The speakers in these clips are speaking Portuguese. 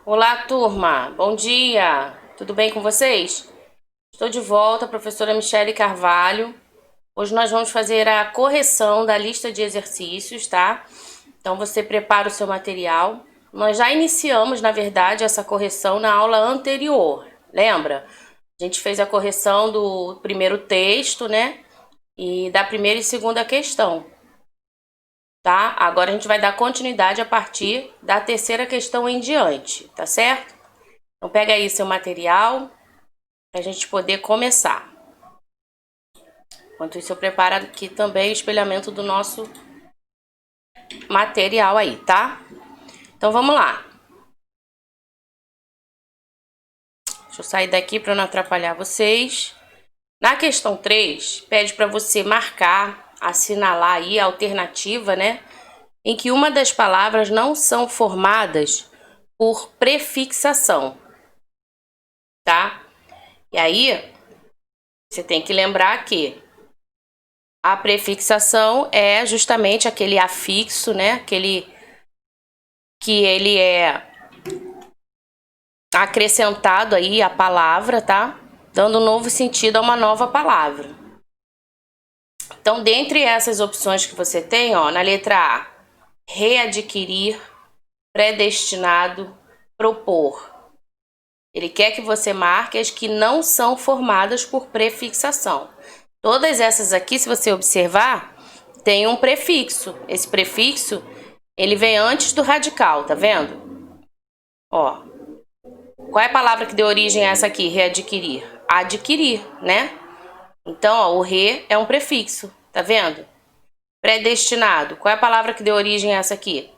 Olá, turma. Bom dia. Tudo bem com vocês? Estou de volta, professora Michele Carvalho. Hoje nós vamos fazer a correção da lista de exercícios, tá? Então você prepara o seu material. Nós já iniciamos, na verdade, essa correção na aula anterior. Lembra? A gente fez a correção do primeiro texto, né? E da primeira e segunda questão. Tá? Agora a gente vai dar continuidade a partir da terceira questão em diante, tá certo? Então pega aí seu material para a gente poder começar. Enquanto isso eu preparo aqui também o espelhamento do nosso material aí, tá? Então vamos lá. Deixa eu sair daqui para não atrapalhar vocês. Na questão 3, pede para você marcar, assinalar aí a alternativa, né? Em que uma das palavras não são formadas por prefixação, tá? E aí, você tem que lembrar que a prefixação é justamente aquele afixo, né? Aquele que ele é acrescentado aí à palavra, tá? Dando um novo sentido a uma nova palavra. Então, dentre essas opções que você tem, ó, na letra A, readquirir, predestinado, propor. Ele quer que você marque as que não são formadas por prefixação. Todas essas aqui, se você observar, tem um prefixo. Esse prefixo, ele vem antes do radical, tá vendo? Ó, qual é a palavra que deu origem a essa aqui, readquirir? Adquirir, né? Então, ó, o re é um prefixo, tá vendo? Predestinado, qual é a palavra que deu origem a essa aqui?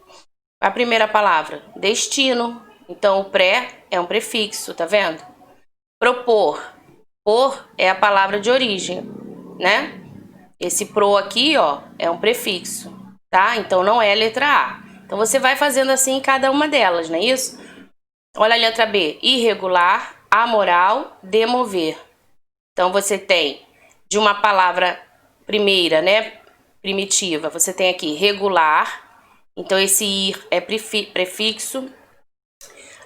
A primeira palavra, destino. Então, o pré é um prefixo, tá vendo? Propor. Por é a palavra de origem, né? Esse pro aqui, ó, é um prefixo, tá? Então, não é a letra A. Então, você vai fazendo assim em cada uma delas, não é isso? Olha a letra B. Irregular, amoral, demover. Então, você tem de uma palavra primeira, né? Primitiva. Você tem aqui regular. Então, esse ir é prefixo.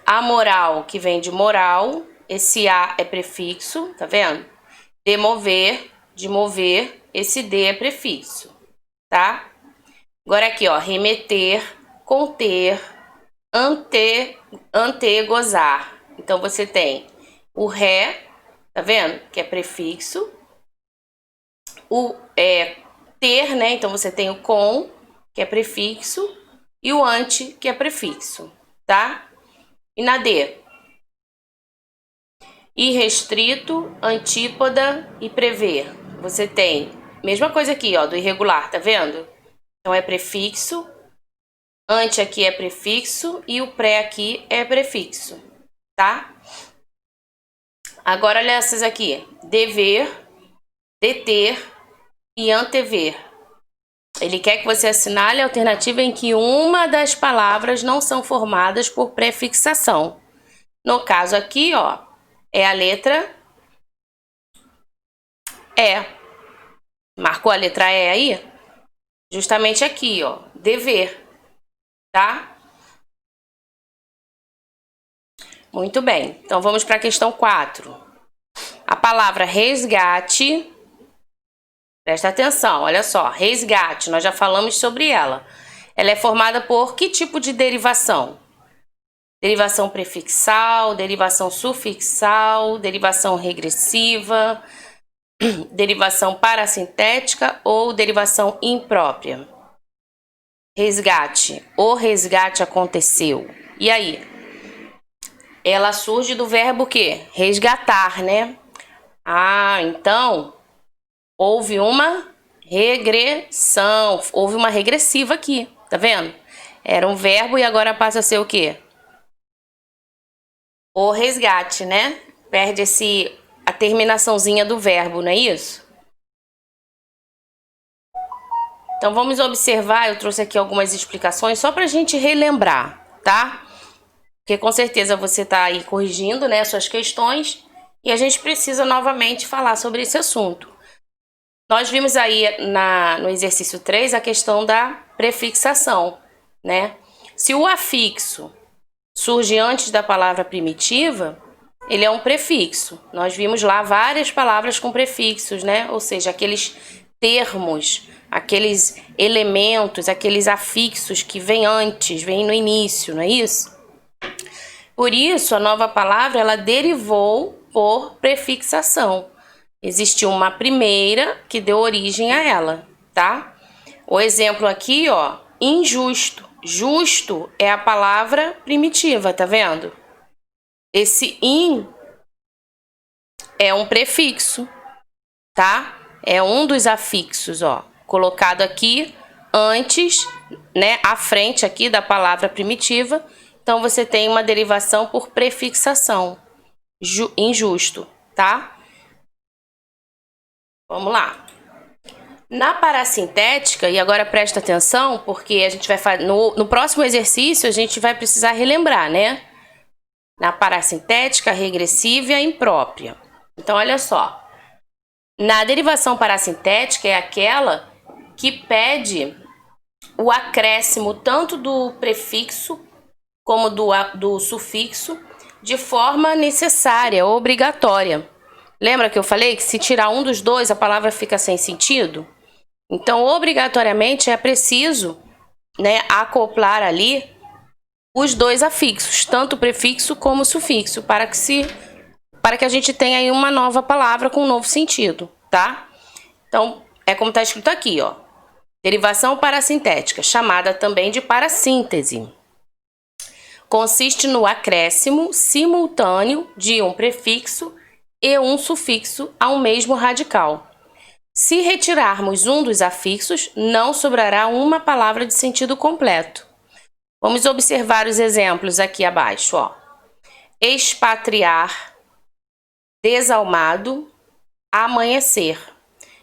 Amoral, que vem de moral. Esse A é prefixo, tá vendo? Demover, de mover. Esse D é prefixo, tá? Agora aqui, ó. Remeter, conter, antegozar. Então, você tem o ré, tá vendo? Que é prefixo. O ter, né? Então, você tem o com, que é prefixo. E o ante, que é prefixo, tá? E na D? Irrestrito, antípoda e prever. Você tem, mesma coisa aqui, ó, do irregular, tá vendo? Então, é prefixo. Ante aqui é prefixo e o pré aqui é prefixo, tá? Agora olha essas aqui. Dever, deter e antever. Ele quer que você assinale a alternativa em que uma das palavras não são formadas por prefixação. No caso aqui, ó, é a letra E. Marcou a letra E aí? Justamente aqui, ó, dever, tá? Muito bem. Então vamos para a questão 4. A palavra resgate, presta atenção, olha só, resgate, nós já falamos sobre ela. Ela é formada por que tipo de derivação? Derivação prefixal, derivação sufixal, derivação regressiva, derivação parasintética ou derivação imprópria? Resgate. O resgate aconteceu. E aí? Ela surge do verbo quê? Resgatar, né? Ah, então houve uma regressão. Houve uma regressiva aqui, tá vendo? Era um verbo e agora passa a ser o quê? O resgate, né? Perde a terminaçãozinha do verbo, não é isso? Então vamos observar, eu trouxe aqui algumas explicações só para a gente relembrar, tá? Porque com certeza você está aí corrigindo, né, suas questões e a gente precisa novamente falar sobre esse assunto. Nós vimos aí no exercício 3 a questão da prefixação, né? Se o afixo surge antes da palavra primitiva, ele é um prefixo. Nós vimos lá várias palavras com prefixos, né? Ou seja, aqueles termos, aqueles elementos, aqueles afixos que vêm antes, vêm no início, não é isso? Por isso, a nova palavra, ela derivou por prefixação. Existiu uma primeira que deu origem a ela, tá? O exemplo aqui, ó, injusto. Justo é a palavra primitiva, tá vendo? Esse in é um prefixo, tá? É um dos afixos, ó, colocado aqui antes, né, à frente aqui da palavra primitiva. Então, você tem uma derivação por prefixação, injusto, tá? Vamos lá. Na parassintética, e agora presta atenção, porque a gente vai fazer no próximo exercício a gente vai precisar relembrar, né? Na parassintética, regressiva e a imprópria. Então, olha só. Na derivação parassintética é aquela que pede o acréscimo tanto do prefixo como do sufixo de forma necessária, obrigatória. Lembra que eu falei que se tirar um dos dois, a palavra fica sem sentido? Então, obrigatoriamente, é preciso, né, acoplar ali os dois afixos, tanto o prefixo como o sufixo, para que a gente tenha aí uma nova palavra com um novo sentido, tá? Então, é como está escrito aqui, ó. Derivação parassintética, chamada também de parassíntese. Consiste no acréscimo simultâneo de um prefixo e um sufixo ao mesmo radical. Se retirarmos um dos afixos, não sobrará uma palavra de sentido completo. Vamos observar os exemplos aqui abaixo, ó. Expatriar, desalmado, amanhecer.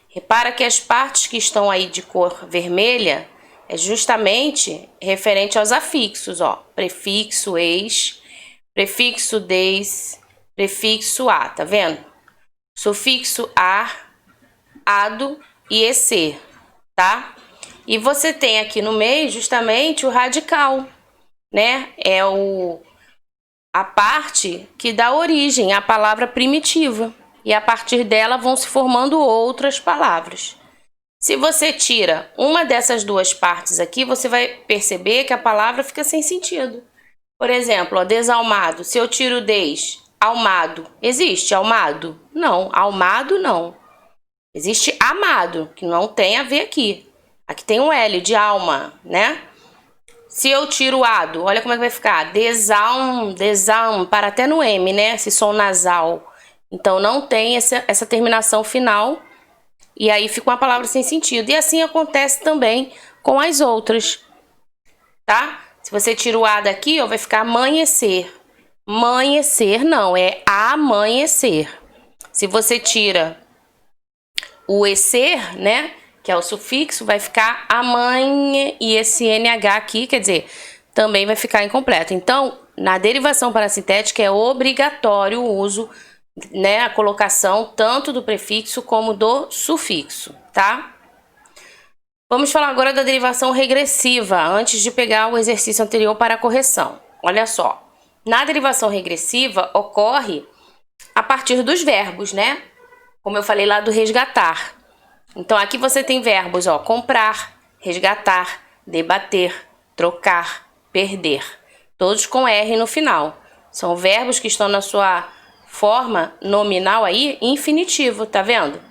Repara que as partes que estão aí de cor vermelha é justamente referente aos afixos, ó. Prefixo ex, prefixo des, prefixo a, tá vendo? Sufixo ar, ado e esse, tá? E você tem aqui no meio justamente o radical, né? É a parte que dá origem à palavra primitiva. E a partir dela vão se formando outras palavras. Se você tira uma dessas duas partes aqui, você vai perceber que a palavra fica sem sentido. Por exemplo, ó, desalmado. Se eu tiro des, almado. Existe almado? Não. Almado, não. Existe amado, que não tem a ver aqui. Aqui tem um L de alma, né? Se eu tiro o ado, olha como é que vai ficar. Desalm, para até no M, né? Esse som nasal. Então, não tem essa terminação final. E aí fica uma palavra sem sentido. E assim acontece também com as outras, tá? Se você tira o A daqui, ó, vai ficar amanhecer. Amanhecer não, é amanhecer. Se você tira o ecer, né, que é o sufixo, vai ficar amanhe, e esse NH aqui, quer dizer, também vai ficar incompleto. Então, na derivação parassintética é obrigatório o uso, né, a colocação tanto do prefixo como do sufixo, tá? Vamos falar agora da derivação regressiva, antes de pegar o exercício anterior para a correção. Olha só, na derivação regressiva ocorre a partir dos verbos, né? Como eu falei lá do resgatar. Então, aqui você tem verbos, ó, comprar, resgatar, debater, trocar, perder. Todos com R no final. São verbos que estão na sua forma nominal aí, infinitivo, tá vendo?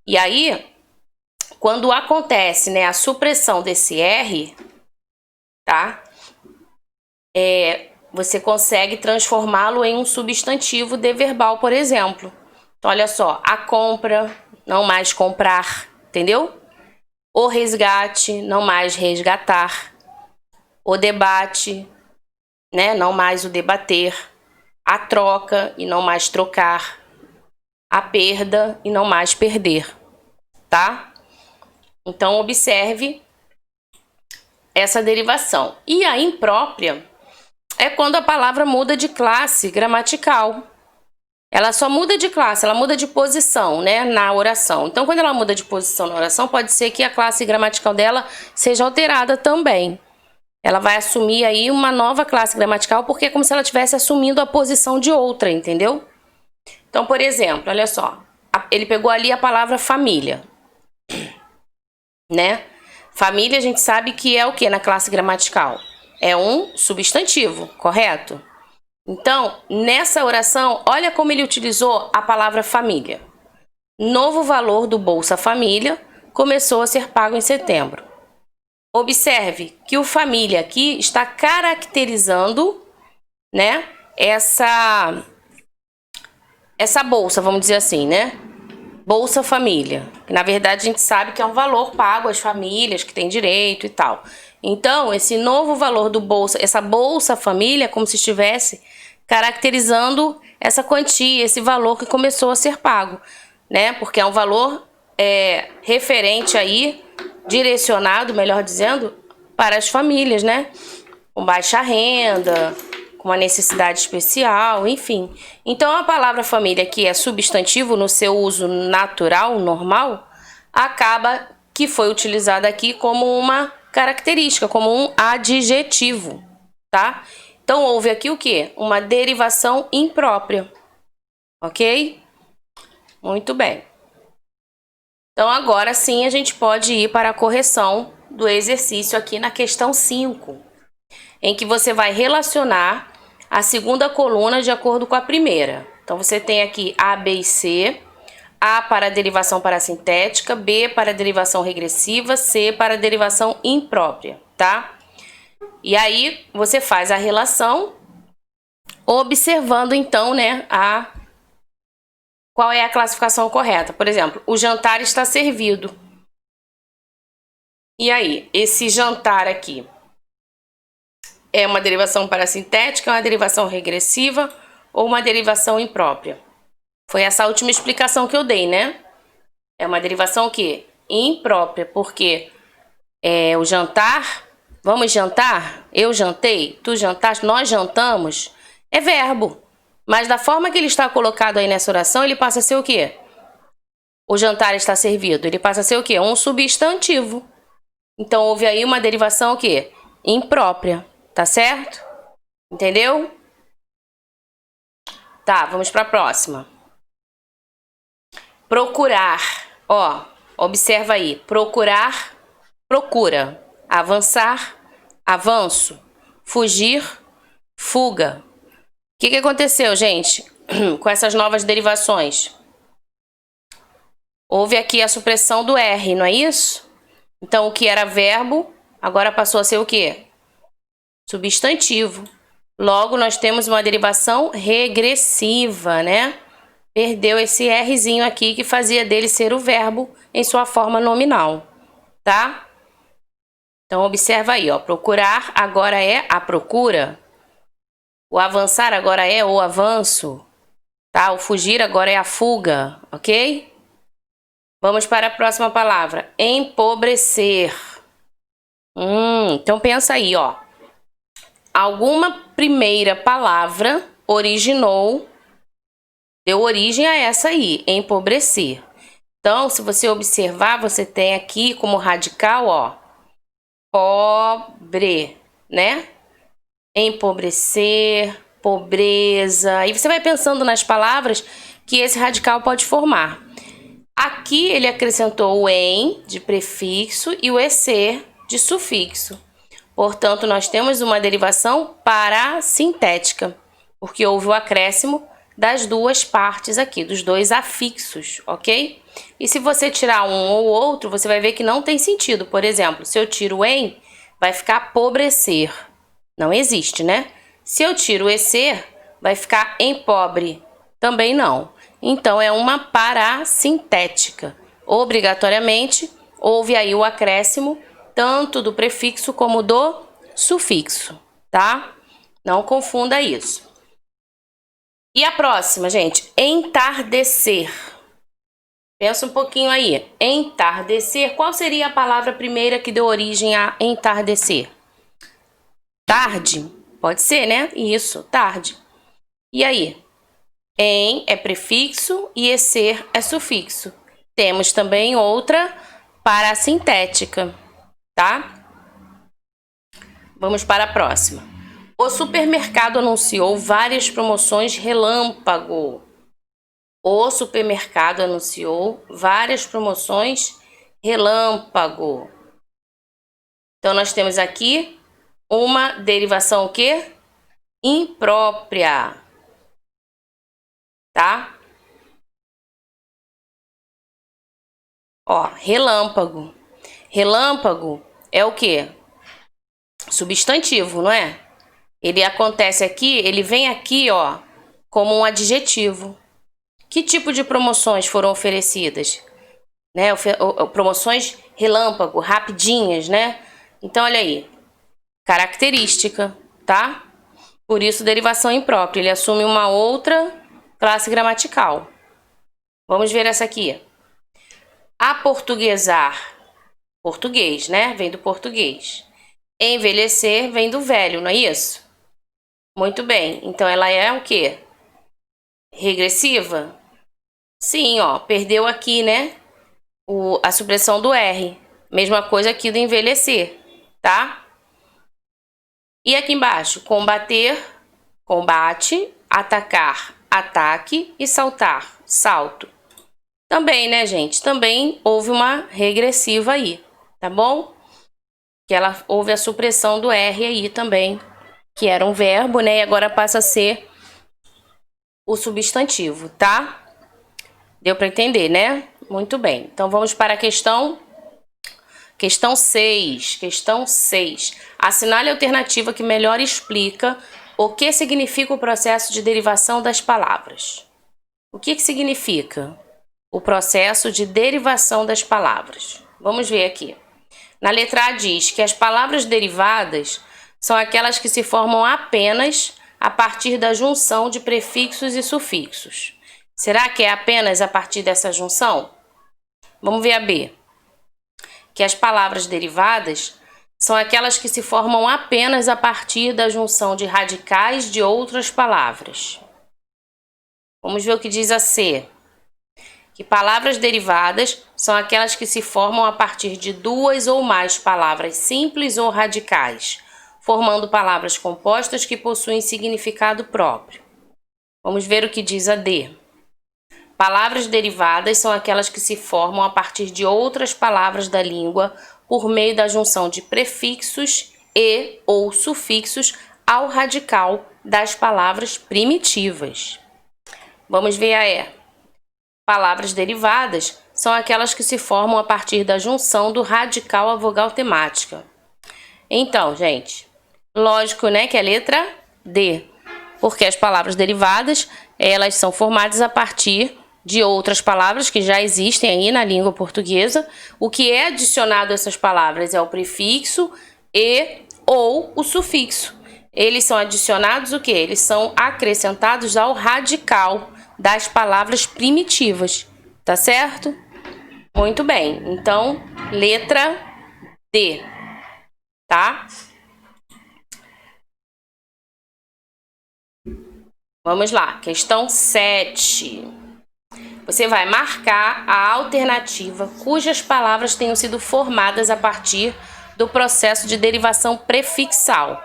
E aí, quando acontece, né, a supressão desse R, tá? Você consegue transformá-lo em um substantivo de verbal, por exemplo. Então, olha só, a compra, não mais comprar, entendeu? O resgate, não mais resgatar. O debate, né, não mais o debater. A troca e não mais trocar. A perda e não mais perder, tá? Então, observe essa derivação. E a imprópria é quando a palavra muda de classe gramatical. Ela só muda de classe, ela muda de posição, né, na oração. Então, quando ela muda de posição na oração, pode ser que a classe gramatical dela seja alterada também. ela vai assumir aí uma nova classe gramatical, porque é como se ela estivesse assumindo a posição de outra, entendeu? Então, por exemplo, olha só, ele pegou ali a palavra família, né? Família a gente sabe que é o que na classe gramatical? É um substantivo, correto? Então, nessa oração, olha como ele utilizou a palavra família. Novo valor do Bolsa Família começou a ser pago em setembro. Observe que o família aqui está caracterizando, né, essa bolsa, vamos dizer assim, né? Bolsa Família. Na verdade, a gente sabe que é um valor pago às famílias que têm direito e tal. Então, esse novo valor do Bolsa, essa Bolsa Família, é como se estivesse caracterizando essa quantia, esse valor que começou a ser pago, né? Porque é um valor referente aí, direcionado, melhor dizendo, para as famílias, né? Com baixa renda, com uma necessidade especial, enfim. Então, a palavra família, que é substantivo no seu uso natural, normal, acaba que foi utilizada aqui como uma característica, como um adjetivo, tá? Então, houve aqui o quê? Uma derivação imprópria, ok? Muito bem. Então, agora sim, a gente pode ir para a correção do exercício aqui na questão 5, em que você vai relacionar a segunda coluna de acordo com a primeira. Então, você tem aqui A, B e C. A para a derivação parasintética, B para a derivação regressiva, C para a derivação imprópria, tá? E aí, você faz a relação observando, então, né, qual é a classificação correta. Por exemplo, o jantar está servido. E aí, esse jantar aqui é uma derivação parasintética, uma derivação regressiva ou uma derivação imprópria? Foi essa última explicação que eu dei, né? É uma derivação o quê? Imprópria, porque o jantar, vamos jantar, eu jantei, tu jantaste, nós jantamos, é verbo. Mas da forma que ele está colocado aí nessa oração, ele passa a ser o quê? O jantar está servido. Ele passa a ser o quê? Um substantivo. Então, houve aí uma derivação o quê? Imprópria. Tá certo? Entendeu? Tá, vamos para a próxima. Procurar. Ó, observa aí. Procurar, procura. Avançar, avanço. Fugir, fuga. O que aconteceu, gente, com essas novas derivações? Houve aqui a supressão do R, não é isso? Então, o que era verbo, agora passou a ser o quê? Substantivo. Logo, nós temos uma derivação regressiva, né? Perdeu esse Rzinho aqui que fazia dele ser o verbo em sua forma nominal, tá? Então, observa aí, ó. Procurar agora é a procura. O avançar agora é o avanço, tá? O fugir agora é a fuga, ok? Vamos para a próxima palavra, empobrecer. Então pensa aí, ó. Alguma primeira palavra deu origem a essa aí, empobrecer. Então, se você observar, você tem aqui como radical, ó, pobre, né? Empobrecer, pobreza. Aí você vai pensando nas palavras que esse radical pode formar. Aqui ele acrescentou o em de prefixo e o ec de sufixo. Portanto, nós temos uma derivação parasintética, porque houve o acréscimo das duas partes aqui, dos dois afixos, ok? E se você tirar um ou outro, você vai ver que não tem sentido. Por exemplo, se eu tiro o em, vai ficar pobrecer. Não existe, né? Se eu tiro o ec, vai ficar empobre. Também não. Então, é uma parasintética. Obrigatoriamente, houve aí o acréscimo tanto do prefixo como do sufixo, tá? Não confunda isso. E a próxima, gente? Entardecer. Pensa um pouquinho aí. Entardecer, qual seria a palavra primeira que deu origem a entardecer? Tarde? Pode ser, né? Isso, tarde. E aí? Em é prefixo e ecer é sufixo. Temos também outra parasintética, tá? Vamos para a próxima. O supermercado anunciou várias promoções relâmpago. O supermercado anunciou várias promoções relâmpago. Então, nós temos aqui uma derivação o quê? Imprópria. Tá? Ó, relâmpago. Relâmpago é o quê? Substantivo, não é? Ele acontece aqui, ele vem aqui, ó, como um adjetivo. Que tipo de promoções foram oferecidas? Né? Promoções relâmpago, rapidinhas, né? Então, olha aí. Característica, tá? Por isso, derivação imprópria. Ele assume uma outra classe gramatical. Vamos ver essa aqui. Aportuguesar. Português, né? Vem do português. Envelhecer vem do velho, não é isso? Muito bem. Então, ela é o quê? Regressiva? Sim, ó. Perdeu aqui, né? A supressão do R. Mesma coisa aqui do envelhecer, tá? E aqui embaixo, combater, combate, atacar, ataque e saltar, salto. Também, né, gente? Também houve uma regressiva aí, tá bom? Que houve a supressão do R aí também, que era um verbo, né? E agora passa a ser o substantivo, tá? Deu para entender, né? Muito bem. Então, vamos para a questão 6. Questão 6. Assinale a alternativa que melhor explica o que significa o processo de derivação das palavras. O que significa o processo de derivação das palavras? Vamos ver aqui. Na letra A diz que as palavras derivadas são aquelas que se formam apenas a partir da junção de prefixos e sufixos. Será que é apenas a partir dessa junção? Vamos ver a B. Que as palavras derivadas são aquelas que se formam apenas a partir da junção de radicais de outras palavras. Vamos ver o que diz a C. Que palavras derivadas são aquelas que se formam a partir de duas ou mais palavras simples ou radicais, formando palavras compostas que possuem significado próprio. Vamos ver o que diz a D. Palavras derivadas são aquelas que se formam a partir de outras palavras da língua por meio da junção de prefixos e ou sufixos ao radical das palavras primitivas. Vamos ver a E. Palavras derivadas são aquelas que se formam a partir da junção do radical à vogal temática. Então, gente, lógico, né, que é a letra D, porque as palavras derivadas, elas são formadas a partir de outras palavras que já existem aí na língua portuguesa. O que é adicionado a essas palavras é o prefixo e ou o sufixo. Eles são adicionados o quê? Eles são acrescentados ao radical das palavras primitivas, tá certo? Muito bem, então, letra D, tá? Vamos lá, questão 7. Você vai marcar a alternativa cujas palavras tenham sido formadas a partir do processo de derivação prefixal.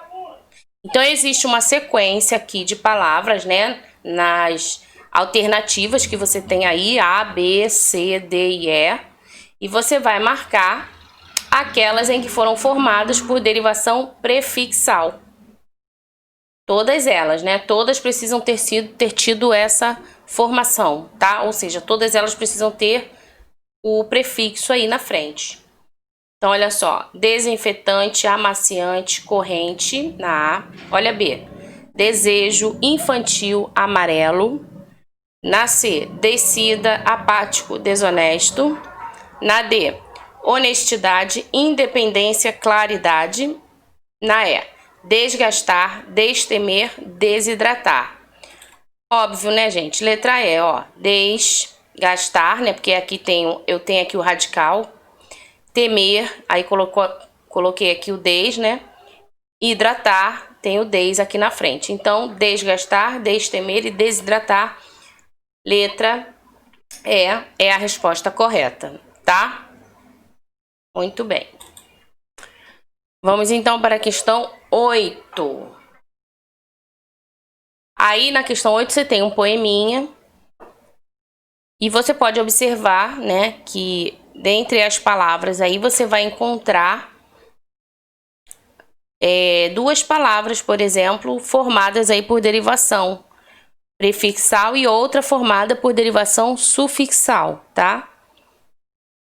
Então, existe uma sequência aqui de palavras, né, nas alternativas que você tem aí, A, B, C, D e E, e você vai marcar aquelas em que foram formadas por derivação prefixal. Todas elas, né? Todas precisam ter tido essa formação, tá? Ou seja, todas elas precisam ter o prefixo aí na frente. Então, olha só. Desinfetante, amaciante, corrente, na A. Olha B. Desejo, infantil, amarelo. Na C. Descida, apático, desonesto. Na D. Honestidade, independência, claridade. Na E. Desgastar, destemer, desidratar. Óbvio, né, gente? Letra E, ó. Desgastar, né? Porque aqui eu tenho aqui o radical. Temer, aí coloquei aqui o des, né? Hidratar, tem o des aqui na frente. Então, desgastar, destemer e desidratar. Letra E é a resposta correta, tá? Muito bem. Vamos então para a questão 8. Aí na questão 8 você tem um poeminha. E você pode observar, né, que dentre as palavras aí você vai encontrar duas palavras, por exemplo, formadas aí por derivação prefixal e outra formada por derivação sufixal, tá?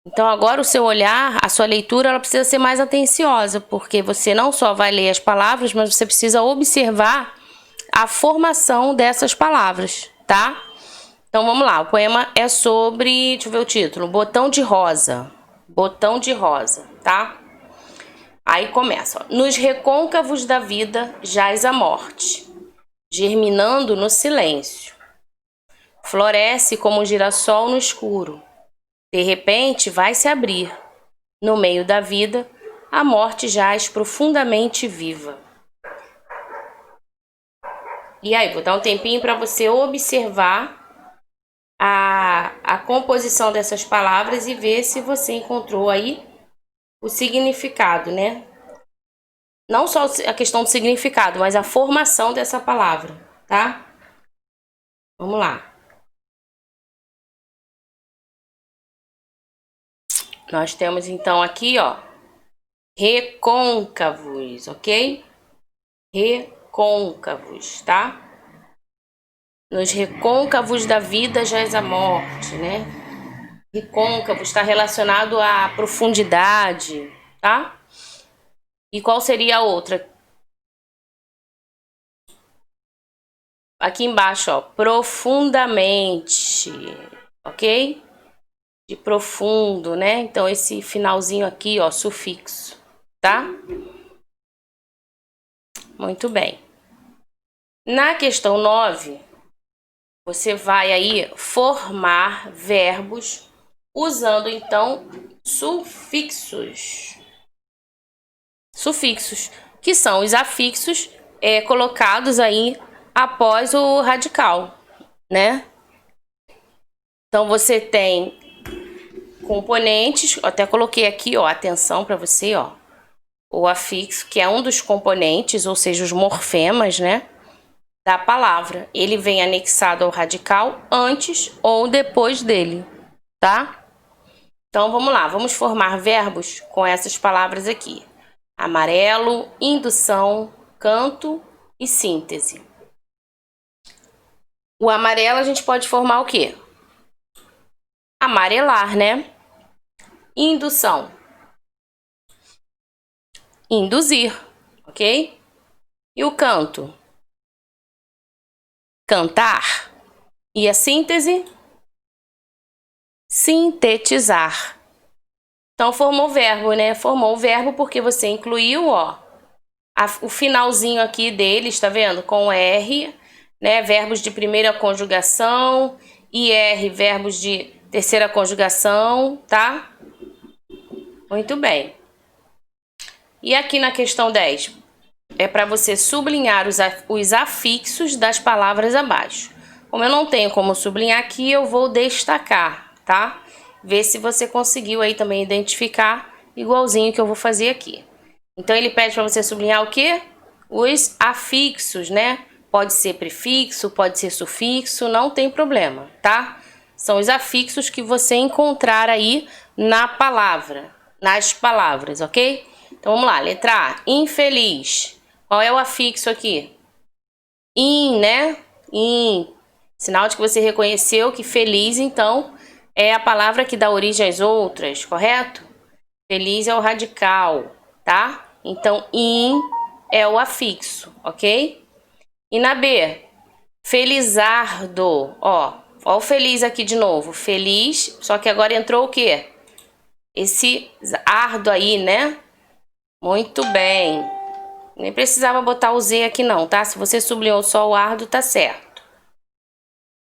Então agora o seu olhar, a sua leitura, ela precisa ser mais atenciosa, porque você não só vai ler as palavras, mas você precisa observar a formação dessas palavras, tá? Então vamos lá, o poema é sobre, deixa eu ver o título, Botão de Rosa. Botão de Rosa, tá? Aí começa, ó. Nos recôncavos da vida jaz a morte, germinando no silêncio. Floresce como um girassol no escuro. De repente vai se abrir. No meio da vida, a morte jaz profundamente viva. E aí, vou dar um tempinho para você observar a composição dessas palavras e ver se você encontrou aí o significado, né? Não só a questão do significado, mas a formação dessa palavra, tá? Vamos lá. Nós temos então aqui, ó, recôncavos, ok? Recôncavos, tá? Nos recôncavos da vida jaz a morte, né? Recôncavo está relacionado à profundidade, tá? E qual seria a outra? Aqui embaixo, ó, profundamente, ok? De profundo, né? Então esse finalzinho aqui, ó, sufixo, tá? Muito bem. Na questão 9, você vai aí formar verbos usando então sufixos. Sufixos, que são os afixos colocados aí após o radical, né? Então você tem componentes, até coloquei aqui, ó, atenção para você, ó. O afixo, que é um dos componentes, ou seja, os morfemas, né, da palavra. Ele vem anexado ao radical antes ou depois dele, tá? Então vamos lá, vamos formar verbos com essas palavras aqui. Amarelo, indução, canto e síntese. O amarelo a gente pode formar o quê? Amarelar, né? Indução. Induzir, ok? E o canto? Cantar. E a síntese? Sintetizar. Então formou o verbo, né? Formou o verbo porque você incluiu, ó, o finalzinho aqui deles, tá vendo? Com R, né? Verbos de primeira conjugação, IR, verbos de terceira conjugação, tá? Muito bem. E aqui na questão 10, é para você sublinhar os afixos das palavras abaixo. Como eu não tenho como sublinhar aqui, eu vou destacar, tá? Ver se você conseguiu aí também identificar igualzinho que eu vou fazer aqui. Então ele pede para você sublinhar o quê? Os afixos, né? Pode ser prefixo, pode ser sufixo, não tem problema, tá? São os afixos que você encontrar aí na palavra, nas palavras, ok? Então vamos lá, letra A, infeliz. Qual é o afixo aqui? In, né? In. Sinal de que você reconheceu que feliz, então, é a palavra que dá origem às outras, correto? Feliz é o radical, tá? Então, in é o afixo, ok? E na B, felizardo. Ó o feliz aqui de novo. Feliz, só que agora entrou o quê? Esse ardo aí, né? Muito bem. Nem precisava botar o Z aqui não, tá? Se você sublinhou só o ardo, tá certo.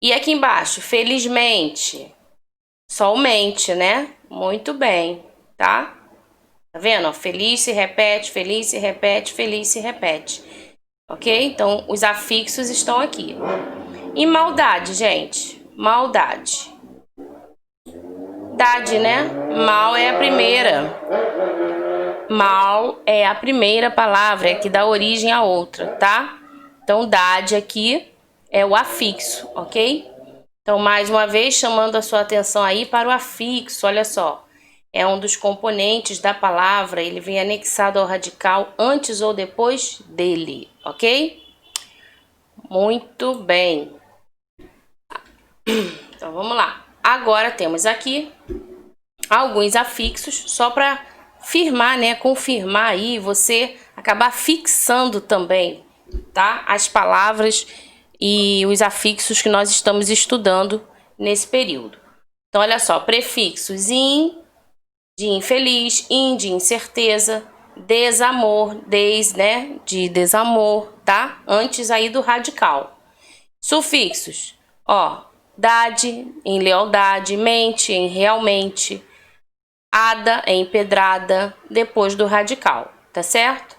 E aqui embaixo, felizmente. Só o mente, né? Muito bem, tá? Tá vendo? Ó, feliz se repete, feliz se repete, feliz se repete. Ok? Então, os afixos estão aqui. E maldade, gente. Maldade. Dade, né? Mal é a primeira. mal é a primeira palavra, é que dá origem à outra, tá? Então, dade aqui é o afixo, ok? Então, mais uma vez, chamando a sua atenção aí para o afixo, olha só. É um dos componentes da palavra, ele vem anexado ao radical antes ou depois dele, ok? Muito bem. Então, vamos lá. Agora temos aqui alguns afixos, só para firmar, né? Confirmar aí, você acabar fixando também, tá? As palavras e os afixos que nós estamos estudando nesse período. Então, olha só, prefixos in, de infeliz, in, de incerteza, desamor, des, né? De desamor, tá? Antes aí do radical. Sufixos, ó, dade, em lealdade, mente, em realmente, ada, em pedrada, depois do radical, tá certo?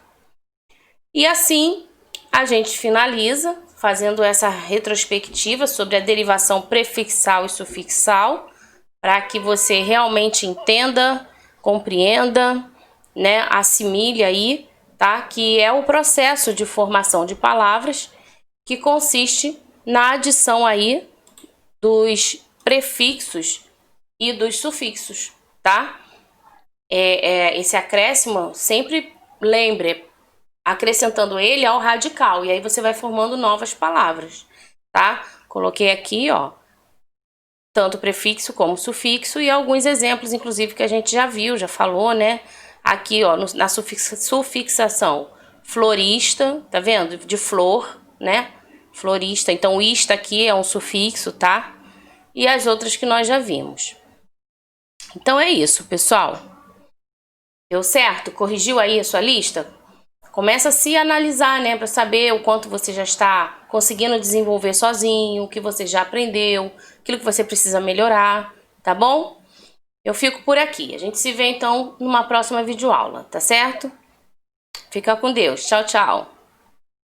E assim a gente finaliza fazendo essa retrospectiva sobre a derivação prefixal e sufixal, para que você realmente entenda, compreenda, né, assimile aí, tá? Que é o processo de formação de palavras que consiste na adição aí dos prefixos e dos sufixos, tá? Esse acréscimo, sempre lembre, acrescentando ele ao radical, e aí você vai formando novas palavras, tá? Coloquei aqui, ó, tanto prefixo como sufixo e alguns exemplos, inclusive, que a gente já viu, já falou, né? Aqui, ó, na sufixação, florista, tá vendo? De flor, né? Florista, então ista aqui é um sufixo, tá? E as outras que nós já vimos. Então é isso, pessoal. Deu certo? Corrigiu aí a sua lista? Começa a se analisar, né, para saber o quanto você já está conseguindo desenvolver sozinho, o que você já aprendeu, aquilo que você precisa melhorar, tá bom? Eu fico por aqui. A gente se vê então numa próxima videoaula, tá certo? Fica com Deus. Tchau, tchau.